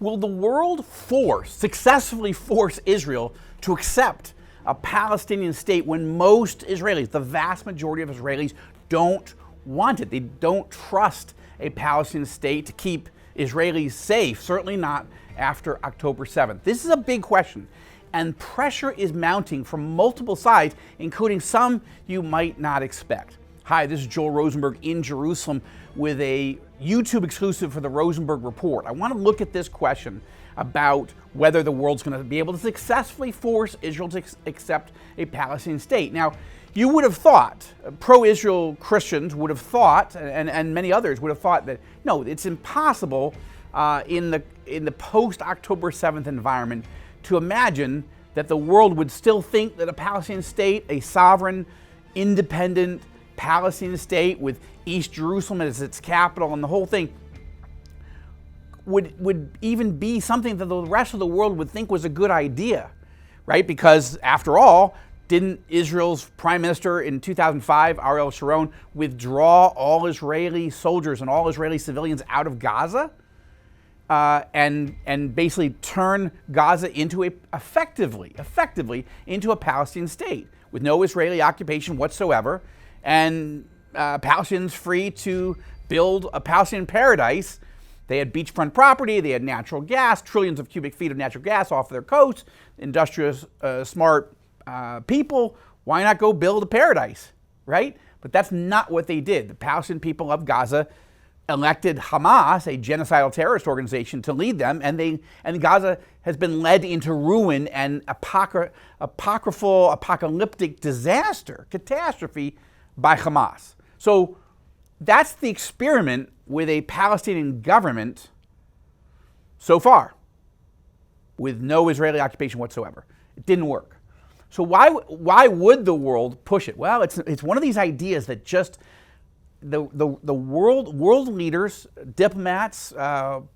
Will the world successfully force Israel to accept a Palestinian state when most Israelis, the vast majority of Israelis, don't want it? They don't trust a Palestinian state to keep Israelis safe, certainly not after October 7th. This is a big question, and pressure is mounting from multiple sides, including some you might not expect. Hi, this is Joel Rosenberg in Jerusalem with a YouTube exclusive for the Rosenberg Report. I want to look at this question about whether the world's going to be able to successfully force Israel to accept a Palestinian state. Now, you would have thought, pro-Israel Christians would have thought, and many others would have thought that, no, it's impossible in the post-October 7th environment to imagine that the world would still think that a Palestinian state, a sovereign, independent Palestinian state with East Jerusalem as its capital and the whole thing, would even be something that the rest of the world would think was a good idea, right? Because after all, didn't Israel's prime minister in 2005, Ariel Sharon, withdraw all Israeli soldiers and all Israeli civilians out of Gaza and basically turn Gaza into effectively into a Palestinian state with no Israeli occupation whatsoever, and Palestinians free to build a Palestinian paradise. They had beachfront property, they had natural gas, trillions of cubic feet of natural gas off their coast, industrious, smart people. Why not go build a paradise, right? But that's not what they did. The Palestinian people of Gaza elected Hamas, a genocidal terrorist organization, to lead them, and Gaza has been led into ruin and apocalyptic disaster, catastrophe by Hamas. So that's the experiment with a Palestinian government so far, with no Israeli occupation whatsoever. It didn't work. So why would the world push it? Well, it's one of these ideas that just the world leaders, diplomats,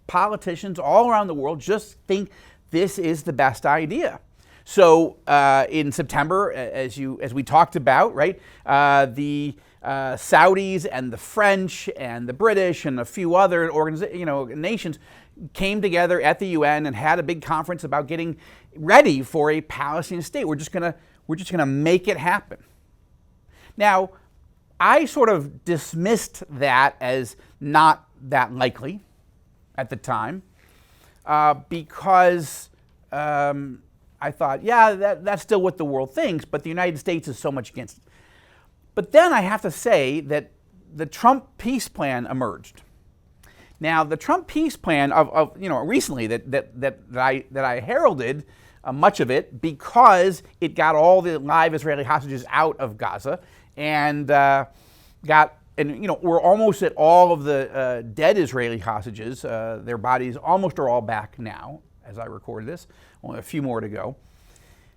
politicians all around the world just think this is the best idea. So in September, as we talked about, right, the Saudis and the French and the British and a few other nations came together at the UN and had a big conference about getting ready for a Palestinian state. We're just gonna make it happen. Now, I sort of dismissed that as not that likely at the time because I thought, yeah, that's still what the world thinks, but the United States is so much against it. But then I have to say that the Trump peace plan emerged. Now, the Trump peace plan recently that I heralded much of it because it got all the live Israeli hostages out of Gaza and we're almost at all of the dead Israeli hostages. Their bodies almost are all back now, as I record this. Only a few more to go.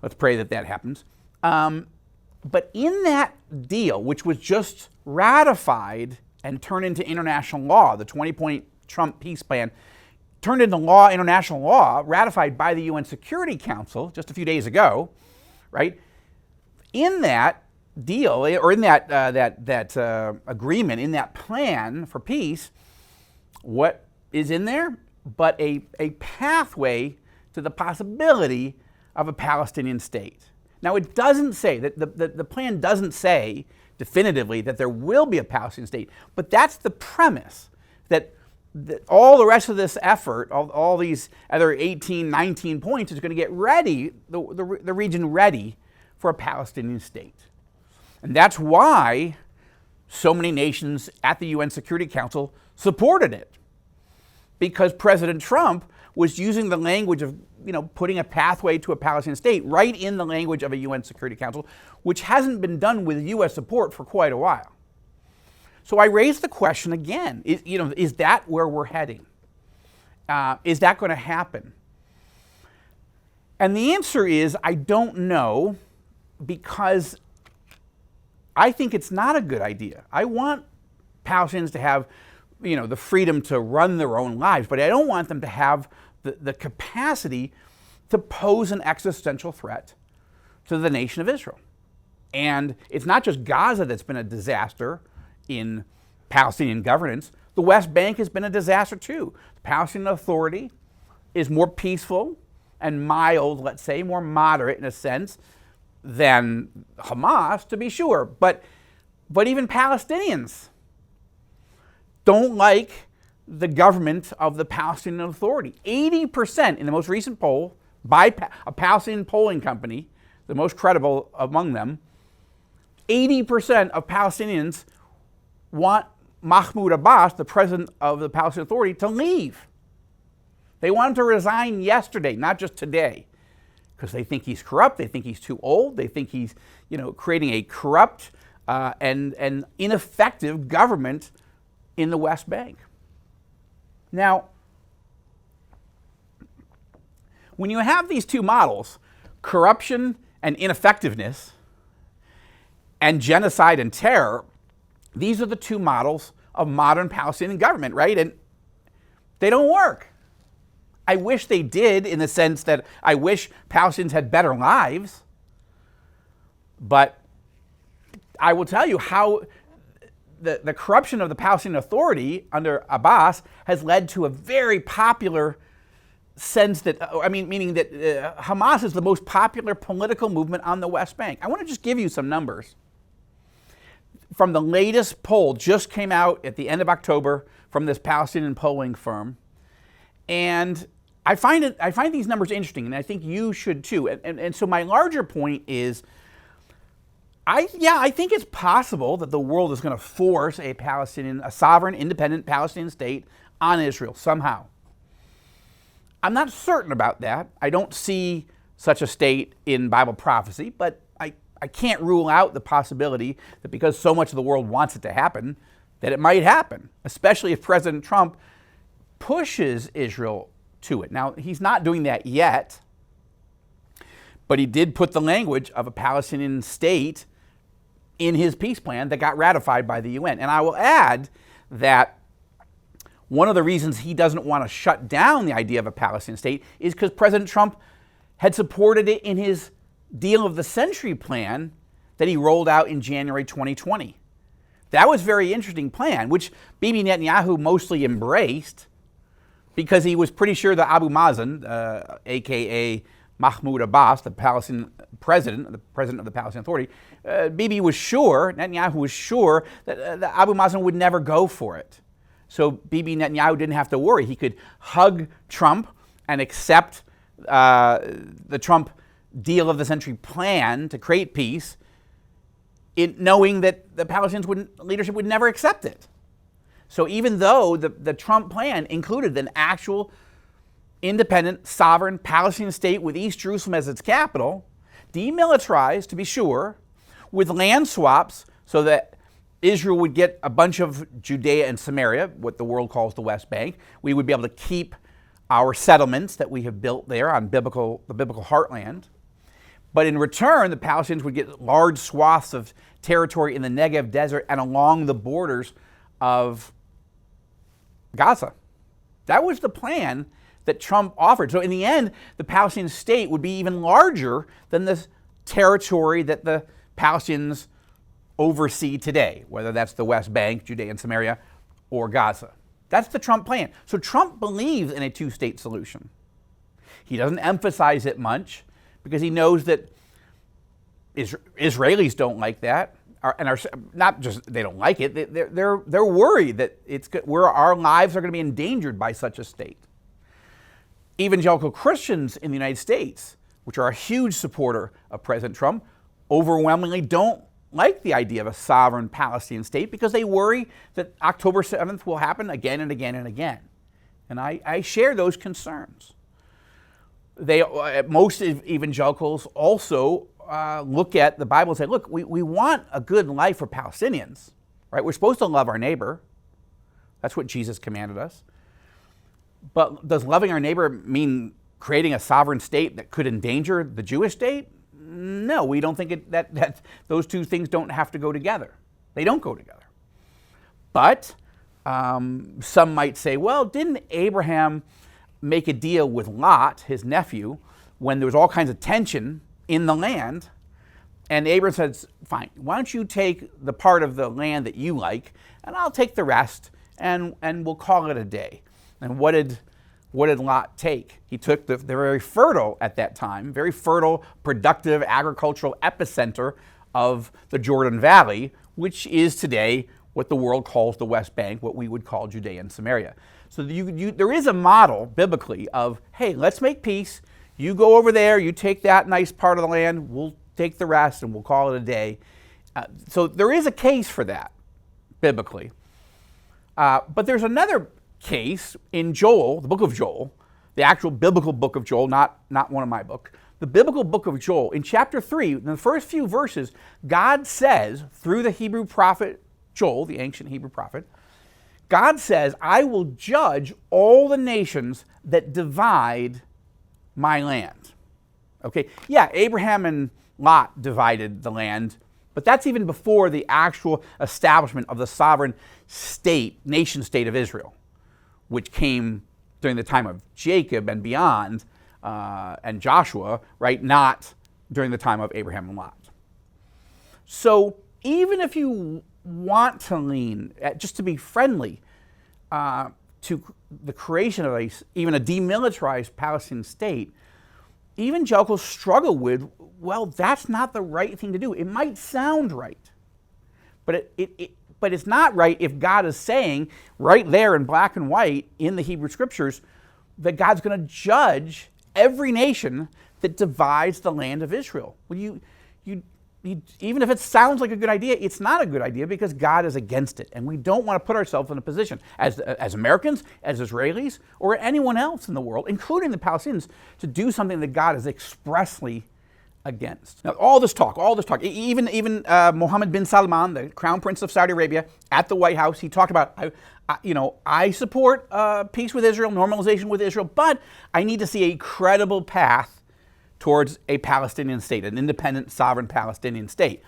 Let's pray that happens. But in that deal, which was just ratified and turned into international law, the 20-point Trump peace plan turned into law, international law, ratified by the UN Security Council just a few days ago, right? In that deal, or in that agreement, in that plan for peace, what is in there but a pathway to the possibility of a Palestinian state. Now, it doesn't say, that the plan doesn't say definitively that there will be a Palestinian state, but that's the premise, that all the rest of this effort, all these other 18, 19 points is going to get ready, the region ready for a Palestinian state. And that's why so many nations at the UN Security Council supported it, because President Trump was using the language of putting a pathway to a Palestinian state right in the language of a UN Security Council, which hasn't been done with U.S. support for quite a while. So I raised the question again, is that where we're heading? Is that going to happen? And the answer is, I don't know, because I think it's not a good idea. I want Palestinians to have the freedom to run their own lives, but I don't want them to have the capacity to pose an existential threat to the nation of Israel. And it's not just Gaza that's been a disaster in Palestinian governance. The West Bank has been a disaster too. The Palestinian Authority, is more peaceful and mild, let's say, more moderate in a sense than Hamas, to be sure. But even Palestinians don't like the government of the Palestinian Authority. 80% in the most recent poll by a Palestinian polling company, the most credible among them, 80% of Palestinians want Mahmoud Abbas, the president of the Palestinian Authority, to leave. They want him to resign yesterday, not just today, because they think he's corrupt, they think he's too old, they think he's, creating a corrupt and ineffective government in the West Bank. Now, when you have these two models, corruption and ineffectiveness, and genocide and terror, these are the two models of modern Palestinian government, right? And they don't work. I wish they did, in the sense that I wish Palestinians had better lives. But I will tell you how the corruption of the Palestinian Authority under Abbas has led to a very popular sense that, meaning that Hamas is the most popular political movement on the West Bank. I want to just give you some numbers. From the latest poll, just came out at the end of October from this Palestinian polling firm. And I find these numbers interesting, and I think you should too. And so my larger point is, I think it's possible that the world is going to force a sovereign, independent Palestinian state on Israel somehow. I'm not certain about that. I don't see such a state in Bible prophecy, but I can't rule out the possibility that because so much of the world wants it to happen, that it might happen, especially if President Trump pushes Israel to it. Now, he's not doing that yet, but he did put the language of a Palestinian state in his peace plan that got ratified by the UN. And I will add that one of the reasons he doesn't want to shut down the idea of a Palestinian state is because President Trump had supported it in his deal of the century plan that he rolled out in January 2020. That was a very interesting plan, which Bibi Netanyahu mostly embraced because he was pretty sure that Abu Mazen, a.k.a. Mahmoud Abbas, the Palestinian president, the president of the Palestinian Authority, Netanyahu was sure that Abu Mazen would never go for it. So Bibi Netanyahu didn't have to worry. He could hug Trump and accept the Trump deal of the century plan to create peace, knowing that the Palestinian leadership would never accept it. So even though the Trump plan included an actual independent, sovereign Palestinian state with East Jerusalem as its capital, demilitarized to be sure, with land swaps so that Israel would get a bunch of Judea and Samaria, what the world calls the West Bank. We would be able to keep our settlements that we have built there on the biblical heartland. But in return, the Palestinians would get large swaths of territory in the Negev desert and along the borders of Gaza. That was the plan that Trump offered. So in the end, the Palestinian state would be even larger than the territory that the Palestinians oversee today, whether that's the West Bank, Judea and Samaria, or Gaza. That's the Trump plan. So Trump believes in a two-state solution. He doesn't emphasize it much because he knows that Israelis don't like that, and are not just they don't like it. They're worried that our lives are going to be endangered by such a state. Evangelical Christians in the United States, which are a huge supporter of President Trump, overwhelmingly don't like the idea of a sovereign Palestinian state because they worry that October 7th will happen again and again and again. And I share those concerns. Most evangelicals also look at the Bible and say, look, we want a good life for Palestinians, right? We're supposed to love our neighbor. That's what Jesus commanded us. But does loving our neighbor mean creating a sovereign state that could endanger the Jewish state? No, we don't think that those two things don't have to go together. They don't go together. But some might say, well, didn't Abraham make a deal with Lot, his nephew, when there was all kinds of tension in the land? And Abraham says, fine, why don't you take the part of the land that you like, and I'll take the rest, and we'll call it a day. And what did what did Lot take? He took the very fertile, at that time, very fertile, productive agricultural epicenter of the Jordan Valley, which is today what the world calls the West Bank, what we would call Judea and Samaria. So there is a model, biblically, of, hey, let's make peace. You go over there, you take that nice part of the land, we'll take the rest, and we'll call it a day. So there is a case for that, biblically. But there's another case in Joel, the book of Joel, the actual biblical book of Joel, not one of my books. The biblical book of Joel, in chapter 3, in the first few verses, God says, through the Hebrew prophet Joel, the ancient Hebrew prophet, God says, I will judge all the nations that divide my land. Okay, yeah, Abraham and Lot divided the land, but that's even before the actual establishment of the sovereign state, nation state of Israel, which came during the time of Jacob and beyond, and Joshua, right? Not during the time of Abraham and Lot. So even if you want to lean, just to be friendly, to the creation of even a demilitarized Palestinian state, evangelicals struggle with, well, that's not the right thing to do. It might sound right, but but it's not right if God is saying right there in black and white in the Hebrew Scriptures that God's going to judge every nation that divides the land of Israel. Well, even if it sounds like a good idea, it's not a good idea because God is against it. And we don't want to put ourselves in a position as Americans, as Israelis, or anyone else in the world, including the Palestinians, to do something that God is expressly against. Now, all this talk, even Mohammed bin Salman, the Crown Prince of Saudi Arabia, at the White House, he talked about, I support peace with Israel, normalization with Israel, but I need to see a credible path towards a Palestinian state, an independent, sovereign Palestinian state.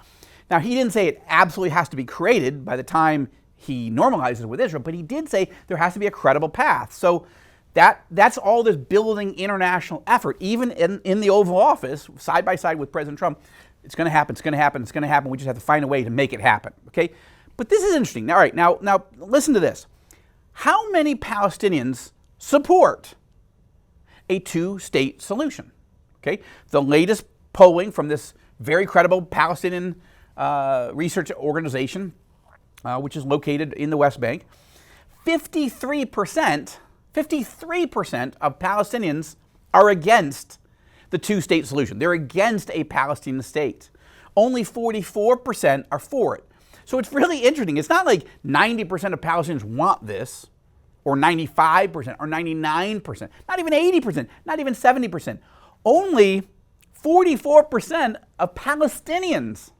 Now, he didn't say it absolutely has to be created by the time he normalizes with Israel, but he did say there has to be a credible path. So that's all this building international effort, even in the Oval Office, side by side with President Trump. It's going to happen, it's going to happen, it's going to happen. We just have to find a way to make it happen, okay? But this is interesting. All right, now listen to this. How many Palestinians support a two-state solution? Okay, the latest polling from this very credible Palestinian research organization, which is located in the West Bank, 53% of Palestinians are against the two-state solution. They're against a Palestinian state. Only 44% are for it. So it's really interesting. It's not like 90% of Palestinians want this, or 95%, or 99%, not even 80%, not even 70%. Only 44% of Palestinians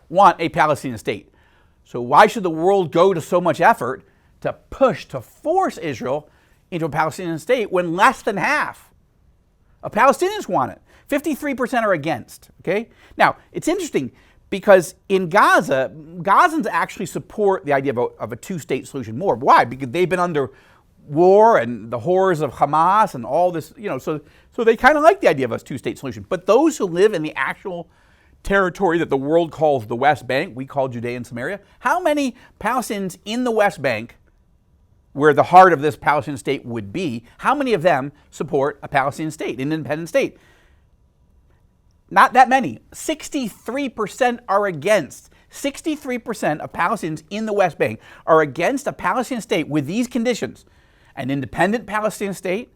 want a Palestinian state. So why should the world go to so much effort to force Israel into a Palestinian state when less than half of Palestinians want it? 53% are against, okay? Now, it's interesting because in Gaza, Gazans actually support the idea of a two-state solution more. Why? Because they've been under war and the horrors of Hamas and all this, so they kind of like the idea of a two-state solution. But those who live in the actual territory that the world calls the West Bank, we call Judea and Samaria, how many Palestinians in the West Bank, where the heart of this Palestinian state would be, how many of them support a Palestinian state, an independent state? Not that many. 63% are against. 63% of Palestinians in the West Bank are against a Palestinian state with these conditions: an independent Palestinian state,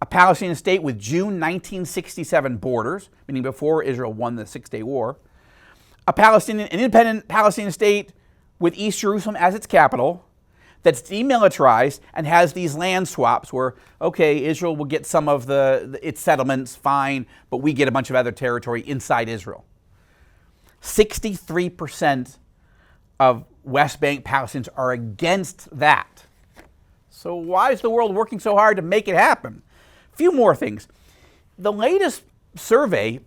a Palestinian state with June 1967 borders, meaning before Israel won the Six-Day War, an independent Palestinian state with East Jerusalem as its capital, that's demilitarized and has these land swaps where, okay, Israel will get some of its settlements, fine, but we get a bunch of other territory inside Israel. 63% of West Bank Palestinians are against that. So why is the world working so hard to make it happen? A few more things. The latest survey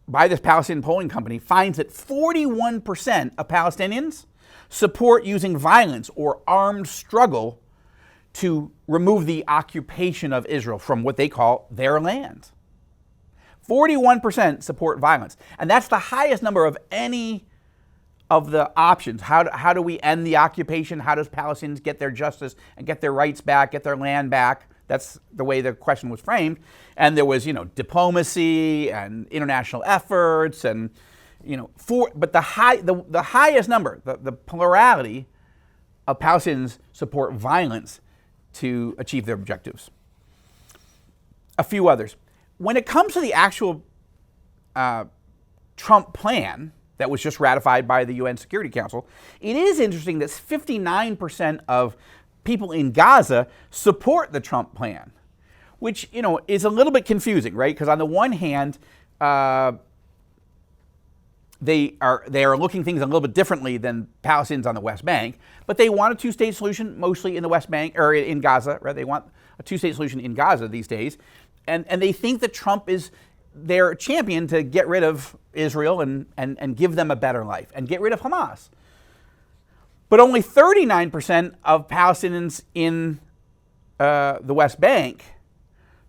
by this Palestinian polling company finds that 41% of Palestinians support using violence or armed struggle to remove the occupation of Israel from what they call their land. 41% support violence. And that's the highest number of any of the options. How do we end the occupation? How does Palestinians get their justice and get their rights back, get their land back? That's the way the question was framed. And there was, diplomacy and international efforts and, but the highest number, the plurality of Palestinians support violence to achieve their objectives. A few others. When it comes to the actual Trump plan that was just ratified by the UN Security Council, it is interesting that 59% of people in Gaza support the Trump plan, which, is a little bit confusing, right? Because on the one hand, they are looking things a little bit differently than Palestinians on the West Bank, but they want a two-state solution mostly in the West Bank, or in Gaza, right? They want a two-state solution in Gaza these days. And they think that Trump is their champion to get rid of Israel and give them a better life and get rid of Hamas. But only 39% of Palestinians in the West Bank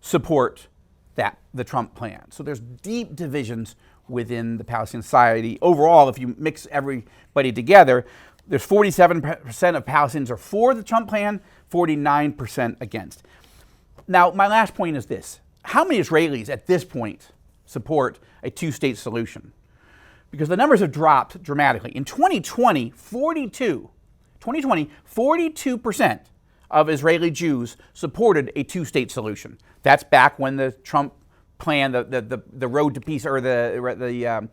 support the Trump plan. So there's deep divisions within the Palestinian society. Overall, if you mix everybody together, there's 47% of Palestinians are for the Trump plan, 49% against. Now, my last point is this. How many Israelis at this point support a two-state solution? Because the numbers have dropped dramatically. In 2020, 42% of Israeli Jews supported a two-state solution. That's back when the Trump plan, the road to peace, or the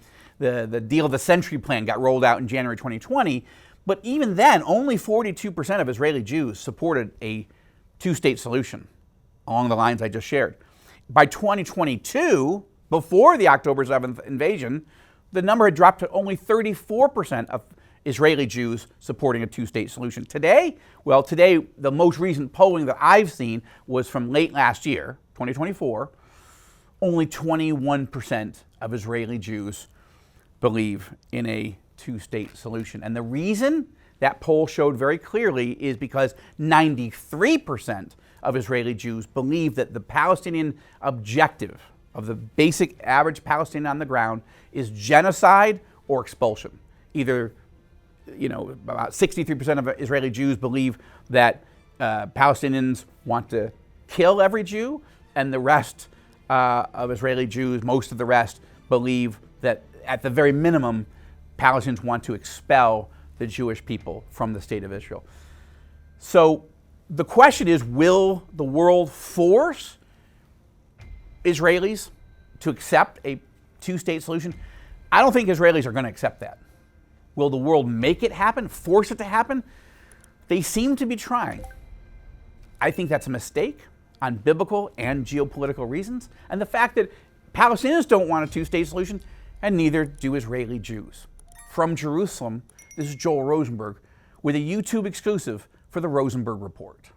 deal of the century plan got rolled out in January 2020. But even then, only 42% of Israeli Jews supported a two-state solution along the lines I just shared. By 2022, before the October 7th invasion, the number had dropped to only 34% of Israeli Jews supporting a two-state solution. Today, the most recent polling that I've seen was from late last year, 2024. Only 21% of Israeli Jews believe in a two-state solution. And the reason that poll showed very clearly is because 93% of Israeli Jews believe that the Palestinian objective of the basic average Palestinian on the ground is genocide or expulsion. Either, about 63% of Israeli Jews believe that Palestinians want to kill every Jew, and the rest of Israeli Jews, most of the rest, believe that at the very minimum, Palestinians want to expel the Jewish people from the state of Israel. So the question is, will the world force Israelis to accept a two-state solution? I don't think Israelis are going to accept that. Will the world make it happen, force it to happen? They seem to be trying. I think that's a mistake on biblical and geopolitical reasons. And the fact that Palestinians don't want a two-state solution, and neither do Israeli Jews. From Jerusalem, this is Joel Rosenberg with a YouTube exclusive for the Rosenberg Report.